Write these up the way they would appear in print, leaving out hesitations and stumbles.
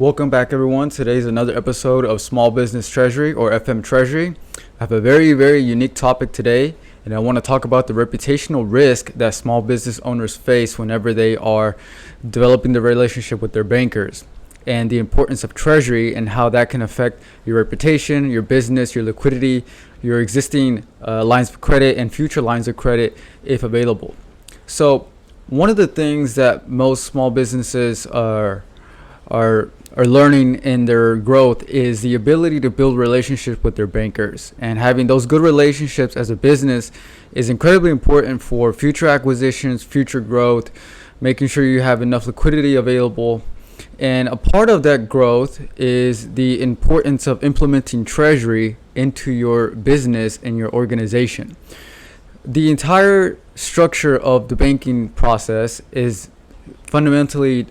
Welcome back, everyone. Today's another episode of Small Business Treasury, or FM Treasury. I have a very unique topic today, and I want to talk about the reputational risk that small business owners face whenever they are developing the relationship with their bankers, and the importance of Treasury and how that can affect your reputation, your business, your liquidity, your existing lines of credit and future lines of credit if available. So one of the things that most small businesses are learning in their growth is the ability to build relationships with their bankers, and having those good relationships as a business is incredibly important for future acquisitions, future growth, making sure you have enough liquidity available. And a part of that growth is the importance of implementing Treasury into your business and your organization. The entire structure of the banking process is fundamentally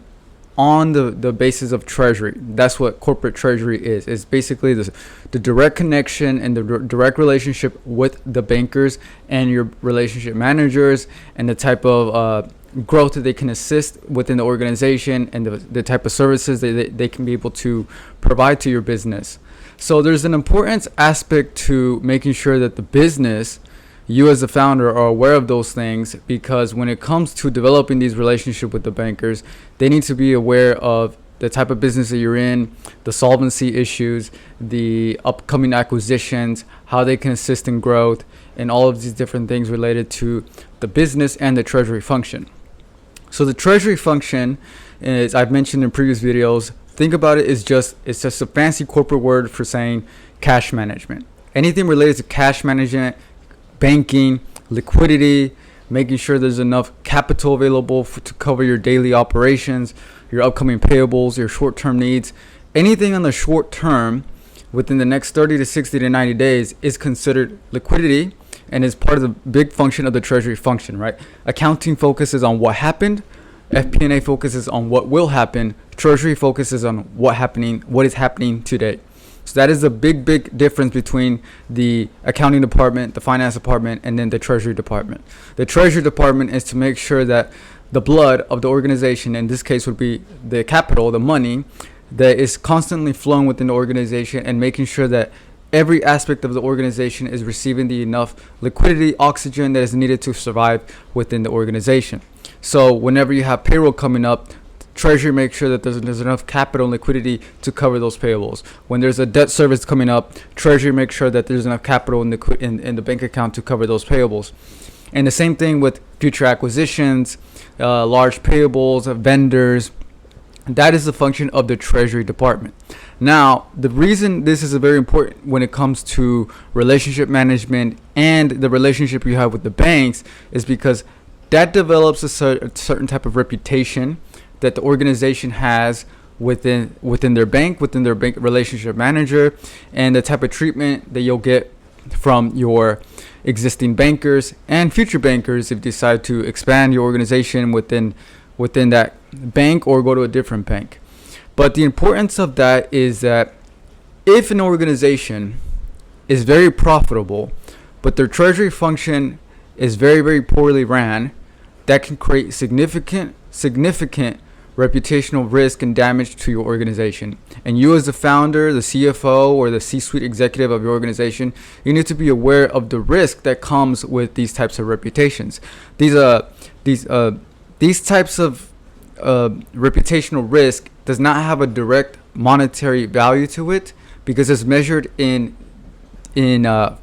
on the basis of Treasury. That's what corporate Treasury is. It's basically the direct connection and the direct relationship with the bankers and your relationship managers, and the type of growth that they can assist within the organization, and the type of services that they can be able to provide to your business. So there's an important aspect to making sure that the business, you as a founder, are aware of those things, because when it comes to developing these relationships with the bankers, they need to be aware of the type of business that you're in, the solvency issues, the upcoming acquisitions, how they can assist in growth, and all of these different things related to the business and the Treasury function. So the Treasury function, as I've mentioned in previous videos, think about it as it's just a fancy corporate word for saying cash management. Anything related to cash management, banking, liquidity, making sure there's enough capital available to cover your daily operations, your upcoming payables, your short-term needs. Anything on the short term within the next 30 to 60 to 90 days is considered liquidity, and is part of the big function of the Treasury function, right? Accounting focuses on what happened, FP&A focuses on what will happen, Treasury focuses on what is happening today. So that is the big difference between the accounting department, the finance department, and then the Treasury department. The Treasury department is to make sure that the blood of the organization, in this case would be the capital, the money, that is constantly flowing within the organization, and making sure that every aspect of the organization is receiving the enough liquidity, oxygen that is needed to survive within the organization. So whenever you have payroll coming up, Treasury makes sure that there's enough capital and liquidity to cover those payables. When there's a debt service coming up, Treasury makes sure that there's enough capital in the bank account to cover those payables. And the same thing with future acquisitions, large payables, vendors. That is the function of the Treasury department. Now, the reason this is very important when it comes to relationship management and the relationship you have with the banks is because that develops a certain type of reputation that the organization has within their bank relationship manager, and the type of treatment that you'll get from your existing bankers and future bankers if you decide to expand your organization within that bank or go to a different bank. But the importance of that is that if an organization is very profitable, but their Treasury function is very poorly ran, that can create significant reputational risk and damage to your organization. And you as the founder, the CFO, or the C-suite executive of your organization, you need to be aware of the risk that comes with these types of reputations. These types of reputational risk does not have a direct monetary value to it, because it's measured in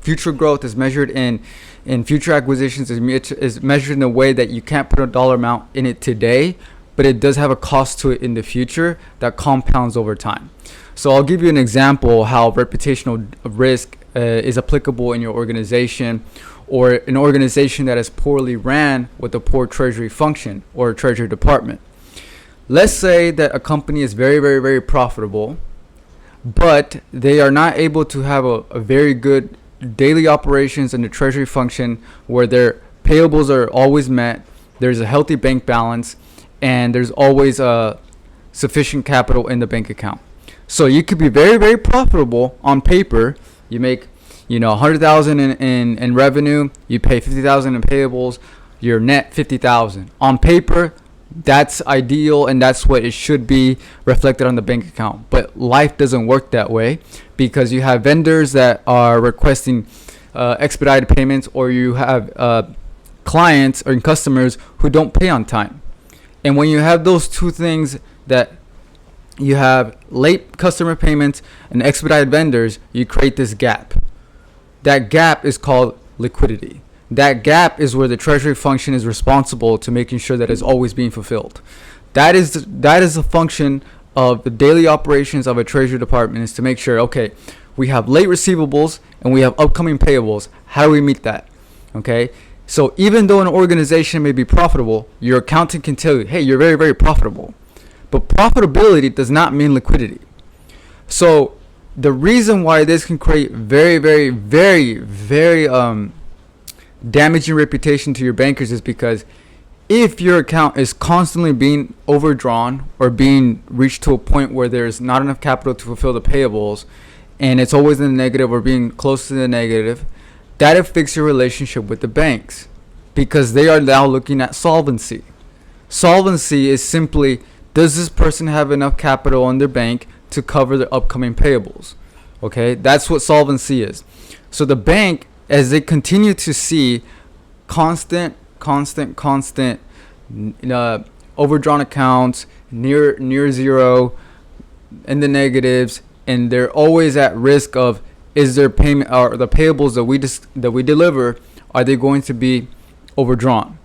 future growth, is measured in future acquisitions, is measured in a way that you can't put a dollar amount in it today, but it does have a cost to it in the future that compounds over time. So I'll give you an example how reputational risk is applicable in your organization, or an organization that is poorly ran with a poor Treasury function or a Treasury department. Let's say that a company is very profitable, but they are not able to have a very good daily operations in the Treasury function where their payables are always met, there's a healthy bank balance, and there's always sufficient capital in the bank account. So you could be very profitable on paper. You make $100,000 in revenue, you pay $50,000 in payables, you're net $50,000. On paper, that's ideal and that's what it should be reflected on the bank account. But life doesn't work that way, because you have vendors that are requesting expedited payments, or you have clients or customers who don't pay on time. And when you have those two things, that you have late customer payments and expedited vendors, you create this gap. That gap is called liquidity. That gap is where the treasury function is responsible to making sure that it's always being fulfilled. That is the function of the daily operations of a treasury department, is to make sure, okay, we have late receivables and we have upcoming payables. How do we meet that? Okay, so even though an organization may be profitable, your accountant can tell you, hey, you're very, very profitable. But profitability does not mean liquidity. So the reason why this can create very, very, very, very damaging reputation to your bankers is because if your account is constantly being overdrawn or being reached to a point where there's not enough capital to fulfill the payables, and it's always in the negative or being close to the negative, that affects your relationship with the banks, because they are now looking at solvency. Solvency is simply, does this person have enough capital in their bank to cover their upcoming payables? Okay, that's what solvency is. So the bank, as they continue to see constant overdrawn accounts, near zero, in the negatives, and they're always at risk of, is their payment or the payables that we deliver, are they going to be overdrawn,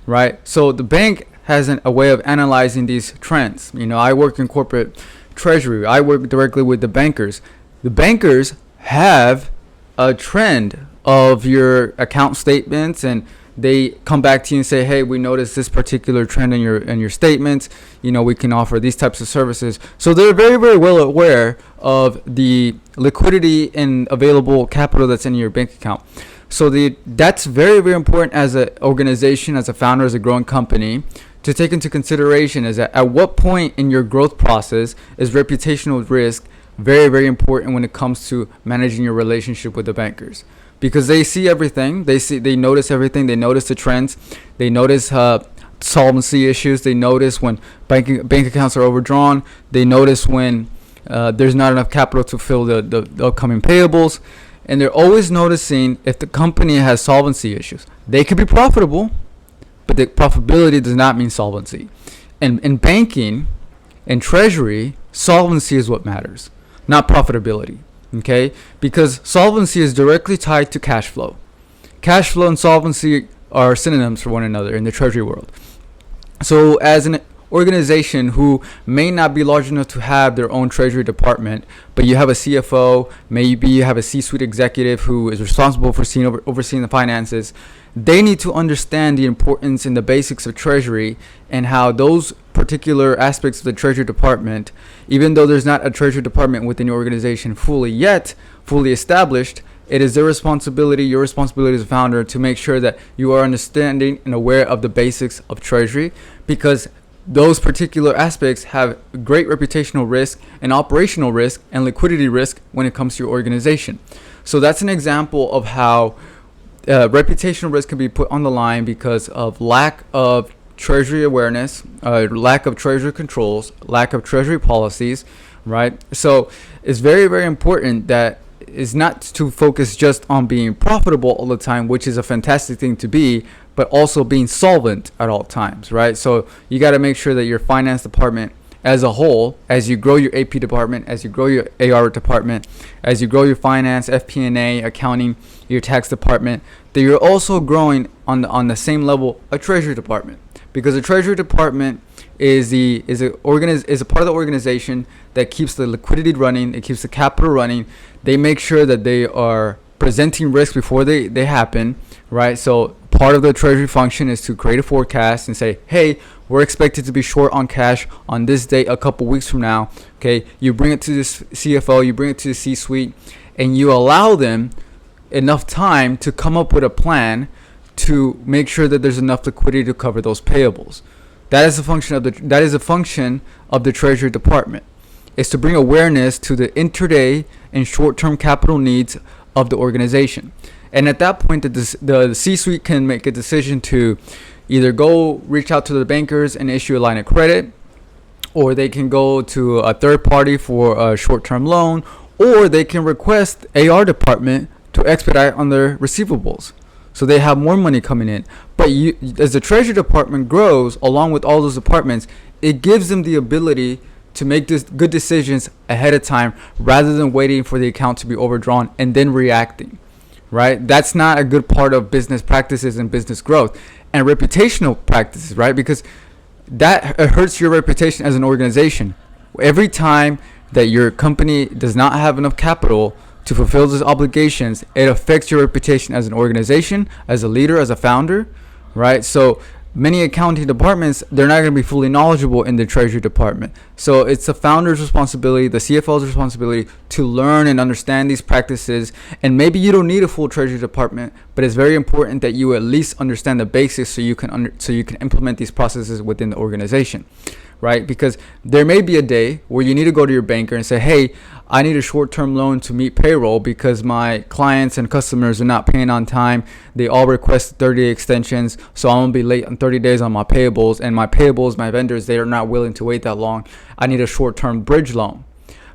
right? So the bank has a way of analyzing these trends. I work in corporate treasury. I work directly with the bankers. The bankers have a trend of your account statements, and they come back to you and say, hey, we noticed this particular trend in your statements. We can offer these types of services. So they're very, very well aware of the liquidity and available capital that's in your bank account. So that's very, very important as an organization, as a founder, as a growing company, to take into consideration, is that at what point in your growth process is reputational risk very, very important when it comes to managing your relationship with the bankers. Because they see everything, they notice everything, they notice the trends, they notice solvency issues, they notice when bank accounts are overdrawn, they notice when there's not enough capital to fill the upcoming payables, and they're always noticing if the company has solvency issues. They could be profitable, but the profitability does not mean solvency. And in banking and treasury, solvency is what matters, not profitability. Okay, because solvency is directly tied to cash flow. Cash flow and solvency are synonyms for one another in the treasury world. So as an organization who may not be large enough to have their own treasury department, but you have a CFO, maybe you have a C-suite executive who is responsible for overseeing the finances, they need to understand the importance and the basics of treasury, and how those particular aspects of the treasury department, even though there's not a treasury department within your organization fully established, it is their responsibility, your responsibility as a founder, to make sure that you are understanding and aware of the basics of treasury, because those particular aspects have great reputational risk and operational risk and liquidity risk when it comes to your organization. So that's an example of how reputational risk can be put on the line because of lack of treasury awareness, lack of treasury controls, lack of treasury policies, right? So it's very, very important that it's not to focus just on being profitable all the time, which is a fantastic thing to be, but also being solvent at all times, right? So you got to make sure that your finance department as a whole, as you grow your AP department, as you grow your AR department, as you grow your finance, FP&A, accounting, your tax department, that you're also growing on the same level a treasury department. Because the treasury department is a part of the organization that keeps the liquidity running, it keeps the capital running. They make sure that they are presenting risk before they happen, right? So part of the treasury function is to create a forecast and say, hey, we're expected to be short on cash on this date a couple weeks from now. Okay, you bring it to the CFO, you bring it to the C-suite, and you allow them enough time to come up with a plan to make sure that there's enough liquidity to cover those payables. That is a function of the treasury department. It's to bring awareness to the intraday and short-term capital needs of the organization. And at that point, the C-suite can make a decision to either go reach out to the bankers and issue a line of credit, or they can go to a third party for a short-term loan, or they can request AR department to expedite on their receivables, so they have more money coming in. But as the Treasury Department grows, along with all those departments, it gives them the ability to make good decisions ahead of time, rather than waiting for the account to be overdrawn and then reacting. Right? That's not a good part of business practices and business growth and reputational practices, right? Because that hurts your reputation as an organization. Every time that your company does not have enough capital to fulfill those obligations, it affects your reputation as an organization, as a leader, as a founder, right? So many accounting departments, they're not going to be fully knowledgeable in the Treasury Department. So it's the founder's responsibility, the CFO's responsibility to learn and understand these practices. And maybe you don't need a full Treasury Department, but it's very important that you at least understand the basics so you can implement these processes within the organization, right? Because there may be a day where you need to go to your banker and say, hey, I need a short-term loan to meet payroll because my clients and customers are not paying on time. They all request 30-day extensions, so I'm going to be late on 30 days on my payables. And my payables, my vendors, they are not willing to wait that long. I need a short-term bridge loan.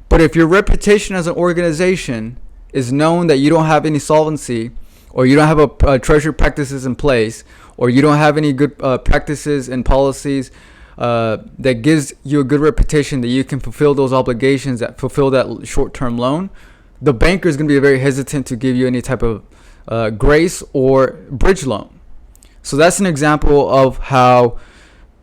But if your reputation as an organization is known that you don't have any solvency, or you don't have a treasury practices in place, or you don't have any good practices and policies that gives you a good reputation that you can fulfill those obligations, that fulfill that short-term loan, the banker is going to be very hesitant to give you any type of grace or bridge loan. So that's an example of how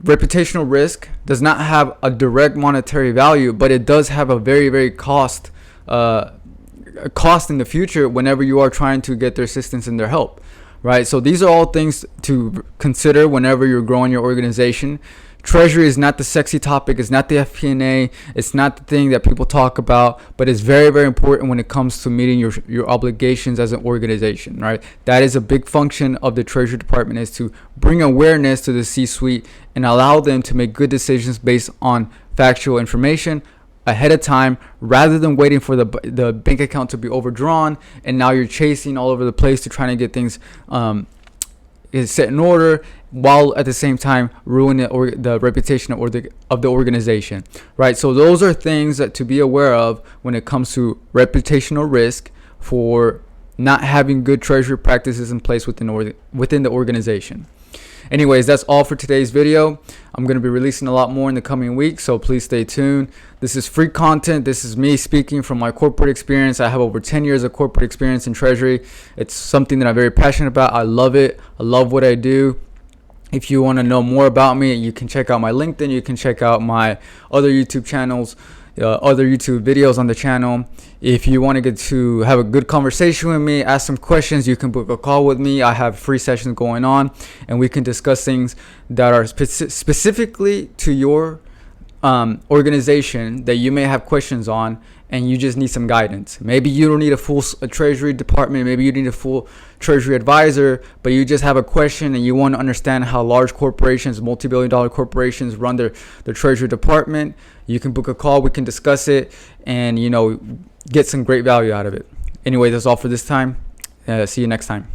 reputational risk does not have a direct monetary value, but it does have a very, very cost in the future whenever you are trying to get their assistance and their help, right? So these are all things to consider whenever you're growing your organization. Treasury is not the sexy topic. It's not the FP&A. It's not the thing that people talk about, but it's very, very important when it comes to meeting your obligations as an organization, right? That is a big function of the Treasury Department, is to bring awareness to the C-suite and allow them to make good decisions based on factual information ahead of time, rather than waiting for the bank account to be overdrawn, and now you're chasing all over the place to try to get things is set in order, while at the same time ruining the reputation of the organization, right? So those are things that to be aware of when it comes to reputational risk for not having good treasury practices in place within the organization. Anyways, that's all for today's video. I'm going to be releasing a lot more in the coming weeks, so please stay tuned. This is free content. This is me speaking from my corporate experience. I have over 10 years of corporate experience in Treasury. It's something that I'm very passionate about. I love it. I love what I do. If you want to know more about me, you can check out my LinkedIn. You can check out my other YouTube channels, other YouTube videos on the channel. If you want to get to have a good conversation with me, ask some questions, you can book a call with me. I have free sessions going on, and we can discuss things that are specifically to your organization that you may have questions on, and you just need some guidance. Maybe you don't need a full treasury department. Maybe you need a full treasury advisor, but you just have a question and you want to understand how large corporations, multi-billion-dollar corporations run their treasury department. You can book a call. We can discuss it and, get some great value out of it. Anyway, that's all for this time. See you next time.